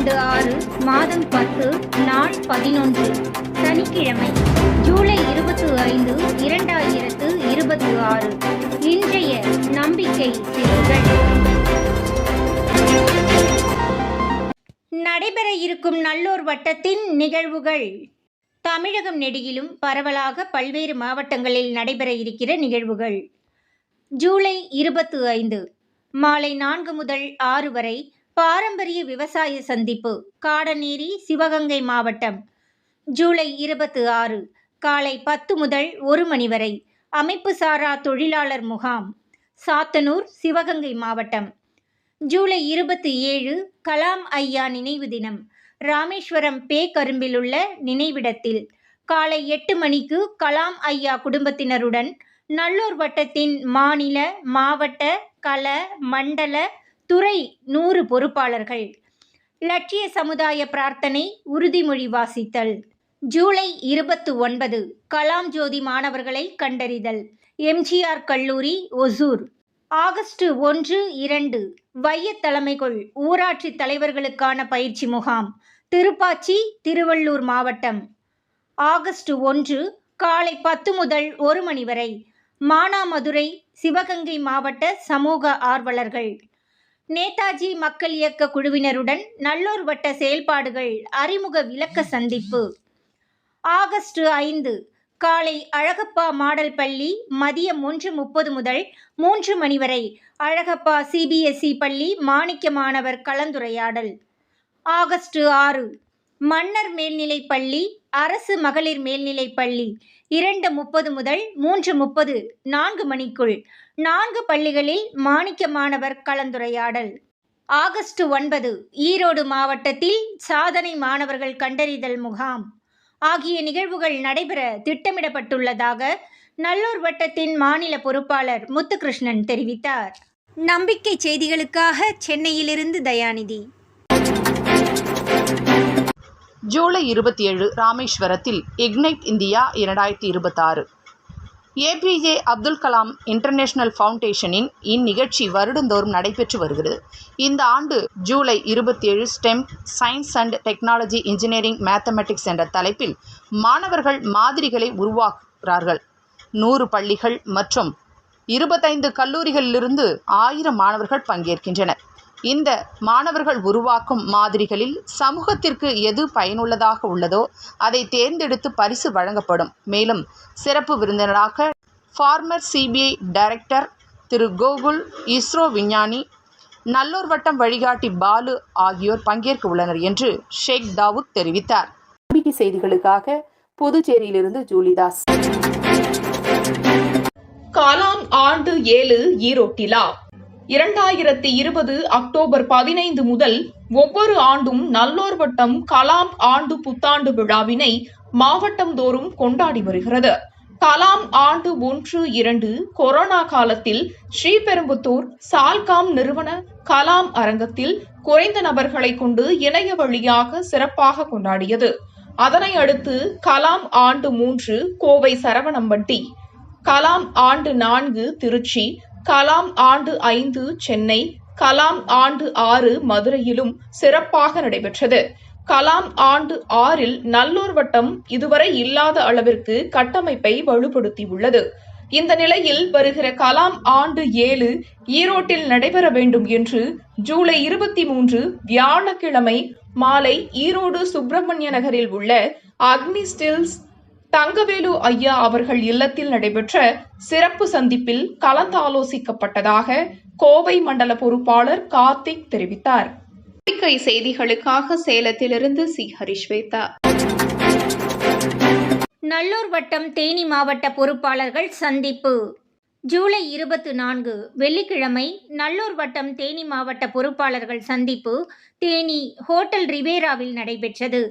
ஆண்டு 6 மாதம் 10 நாள் 11 சனிக்கிழமை ஜூலை 25 2026. இன்றைய நம்பிக்கை செய்திகள். நடைபெற இருக்கும் நல்லூர் வட்டத்தின் நிகழ்வுகள். தமிழகம் நெடுகிலும் பரவலாக பல்வேறு மாவட்டங்களில் நடைபெற இருக்கிற நிகழ்வுகள். ஜூலை 25 மாலை 4 முதல் 6 வரை பாரம்பரிய விவசாய சந்திப்பு, காடநேரி, சிவகங்கை மாவட்டம். ஜூலை 26 காலை 10 முதல் 1 மணி வரை அமைப்பு சாரா தொழிலாளர் முகாம், சாத்தனூர், சிவகங்கை மாவட்டம். ஜூலை 27 கலாம் ஐயா நினைவு தினம், ராமேஸ்வரம் பேக்கரும்பில் உள்ள நினைவிடத்தில் காலை 8 மணிக்கு கலாம் ஐயா குடும்பத்தினருடன் நல்லூர் வட்டத்தின் மாநில, மாவட்ட, கள, மண்டல, துறை 100 பொறுப்பாளர்கள் லட்சிய சமுதாய பிரார்த்தனை, உறுதிமொழி வாசித்தல். ஜூலை 29 கலாம் ஜோதி மாணவர்களை கண்டறிதல், எம்ஜிஆர் கல்லூரி, ஒசூர். ஆகஸ்ட் 1, 2 வைய தலைமைக்குள் ஊராட்சி தலைவர்களுக்கான பயிற்சி முகாம், திருப்பாச்சி, திருவள்ளூர் மாவட்டம். ஆகஸ்ட் 1 காலை 10 முதல் 1 மணி வரை மானாமதுரை, சிவகங்கை மாவட்ட சமூக ஆர்வலர்கள். நேதாஜி மக்கள் இயக்க குழுவினருடன் நல்லூர் வட்ட செயல்பாடுகள் அறிமுக விளக்க சந்திப்பு. ஆகஸ்ட் 5 காலை அழகப்பா மாடல் பள்ளி, மதியம் 1:30 முதல் 3 மணி வரை அழகப்பா சிபிஎஸ்இ பள்ளி மாணிக்க மாணவர் கலந்துரையாடல். ஆகஸ்ட் 6 மன்னர் மேல்நிலைப் பள்ளி, அரசு மகளிர் மேல்நிலைப் பள்ளி 2:30 முதல் 3:30 4 மணிக்குள் 4 பள்ளிகளில் மாணிக்க மாணவர் கலந்துரையாடல். ஆகஸ்ட் 9 ஈரோடு மாவட்டத்தில் சாதனை மாணவர்கள் கண்டறிதல் முகாம் ஆகிய நிகழ்வுகள் நடைபெற திட்டமிடப்பட்டுள்ளதாக நல்லூர் வட்டத்தின் மாநில பொறுப்பாளர் முத்துகிருஷ்ணன் தெரிவித்தார். நம்பிக்கை செய்திகளுக்காக சென்னையிலிருந்து தயாநிதி. ஜூலை 27 ராமேஸ்வரத்தில் Ignite India 2026 APJ Abdul Kalam International ஃபவுண்டேஷனின் இந்நிகழ்ச்சி வருடந்தோறும் நடைபெற்று வருகிறது. இந்த ஆண்டு July 27 STEM, science and technology, engineering, mathematics என்ற தலைப்பில் மாணவர்கள் மாதிரிகளை உருவாக்குகிறார்கள். 100 பள்ளிகள் மற்றும் 25 கல்லூரிகளிலிருந்து 1000 மாணவர்கள் பங்கேற்கின்றனர். இந்த மாணவர்கள் உருவாக்கும் மாதிரிகளில் சமூகத்திற்கு எது பயனுள்ளதாக உள்ளதோ அதை தேர்ந்தெடுத்து பரிசு வழங்கப்படும். மேலும் சிறப்பு விருந்தினராக ஃபார்மர் சிபிஐ டைரக்டர் திரு கோகுல், இஸ்ரோ விஞ்ஞானி, நல்லூர் வட்டம் வழிகாட்டி பாலு ஆகியோர் பங்கேற்க உள்ளனர் என்று ஷேக் தாவூத் தெரிவித்தார். நம்பிக்கை செய்திகளுக்காக புதுச்சேரியிலிருந்து ஜூலிதாஸ். கலாம் ஆண்டு 7 ஈரோட்டிலா. 2020 அக்டோபர் 15 முதல் ஒவ்வொரு ஆண்டும் நல்லூர் வட்டம் கலாம் ஆண்டு புத்தாண்டு விழாவினை மாவட்டம் தோறும் கொண்டாடி வருகிறது. கலாம் ஆண்டு 1, 2 கொரோனா காலத்தில் ஸ்ரீபெரும்புத்தூர் சால்காம் நிறுவன கலாம் அரங்கத்தில் குறைந்த நபர்களை கொண்டு இணைய வழியாக சிறப்பாக கொண்டாடியது. அதனை அடுத்து கலாம் ஆண்டு 3 கோவை சரவணம்பட்டி, கலாம் ஆண்டு 4 திருச்சி, கலாம் ஆண்டு 5 சென்னை, கலாம் ஆண்டு 6 மதுரையிலும் சிறப்பாக நடைபெற்றது. கலாம் ஆண்டு 6 நல்லூர் வட்டம் இதுவரை இல்லாத அளவிற்கு கட்டமைப்பை வலுப்படுத்தியுள்ளது. இந்த நிலையில் வருகிற கலாம் ஆண்டு 7 ஈரோட்டில் நடைபெற வேண்டும் என்று ஜூலை 23 வியாழக்கிழமை மாலை ஈரோடு சுப்பிரமணிய நகரில் உள்ள அக்னி ஸ்டில்ஸ் தங்கவேலு ஐயா அவர்கள் இல்லத்தில் நடைபெற்ற சிறப்பு சந்திப்பில் கலந்தாலோசிக்கப்பட்டதாக கோவை மண்டல பொறுப்பாளர் கார்த்திக் தெரிவித்தார். நம்பிக்கை செய்திகளுக்காக சேலத்திலிருந்து சி. ஹரிஸ்வேதா. நல்லூர் வட்டம் தேனி மாவட்ட பொறுப்பாளர்கள் சந்திப்பு. ஜூலை 24 வெள்ளிக்கிழமை நல்லூர் வட்டம் தேனி மாவட்ட பொறுப்பாளர்கள் சந்திப்பு தேனி ஹோட்டல் ரிவேராவில் நடைபெற்றது.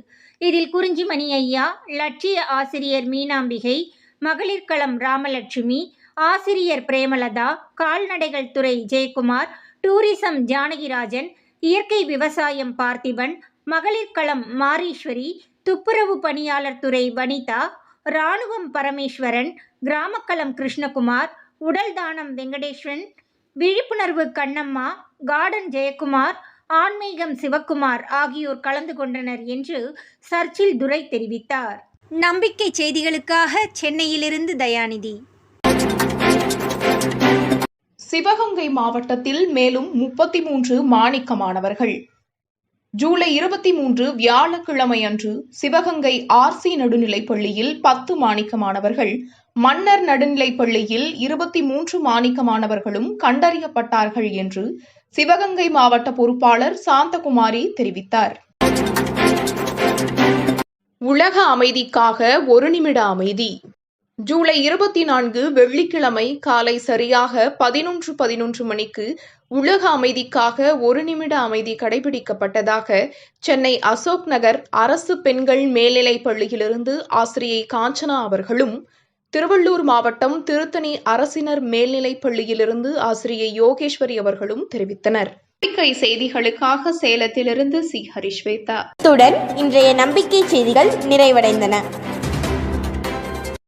இதில் குறிஞ்சிமணி ஐயா, லட்சிய ஆசிரியர் மீனாம்பிகை, மகளிர் களம் ராமலட்சுமி, ஆசிரியர் பிரேமலதா, கால்நடைகள் துறை ஜெயக்குமார், டூரிசம் ஜானகிராஜன், இயற்கை விவசாயம் பார்த்திபன், மகளிர் களம் மாரீஸ்வரி, துப்புரவு பணியாளர் துறை வனிதா, இராணுவம் பரமேஸ்வரன், கிராமக்களம் கிருஷ்ணகுமார், உடல் தானம் வெங்கடேஸ்வரன், விழிப்புணர்வு கண்ணம்மா, கார்டன் ஜெயக்குமார், ஆன்மீகம் சிவக்குமார் ஆகியோர் கலந்து கொண்டனர் என்று சர்ச்சில் துரை தெரிவித்தார். நம்பிக்கை செய்திகளுக்காக சென்னையிலிருந்து தயாநிதி. சிவகங்கை மாவட்டத்தில் மேலும் 33 மாணிக்க மாணவர்கள். ஜூலை 23 வியாழக்கிழமை அன்று சிவகங்கை ஆர்சி நடுநிலைப் பள்ளியில் 10 மாணிக்க மாணவர்கள், மன்னர் நடுநிலைப் பள்ளியில் 23 மாணிக்க மாணவர்களும் கண்டறியப்பட்டார்கள் என்று சிவகங்கை மாவட்ட பொறுப்பாளர் சாந்தகுமாரி தெரிவித்தார். உலக அமைதிக்காக ஒரு நிமிட அமைதி. ஜூலை 24 வெள்ளிக்கிழமை காலை சரியாக 11:11 மணிக்கு உலக அமைதிக்காக ஒரு நிமிட அமைதி கடைபிடிக்கப்பட்டதாக சென்னை அசோக் நகர் அரசு பெண்கள் மேல்நிலைப் பள்ளியிலிருந்து ஆசிரியை காஞ்சனா அவர்களும், திருவள்ளூர் மாவட்டம் திருத்தணி அரசினர் மேல்நிலைப் பள்ளியிலிருந்து ஆசிரியை யோகேஸ்வரி அவர்களும் தெரிவித்தனர். நம்பிக்கை செய்திகளுக்காக சேலத்திலிருந்து சி. ஹரிஸ்வேதா. இத்துடன் இன்றைய நம்பிக்கை செய்திகள் நிறைவடைந்தன.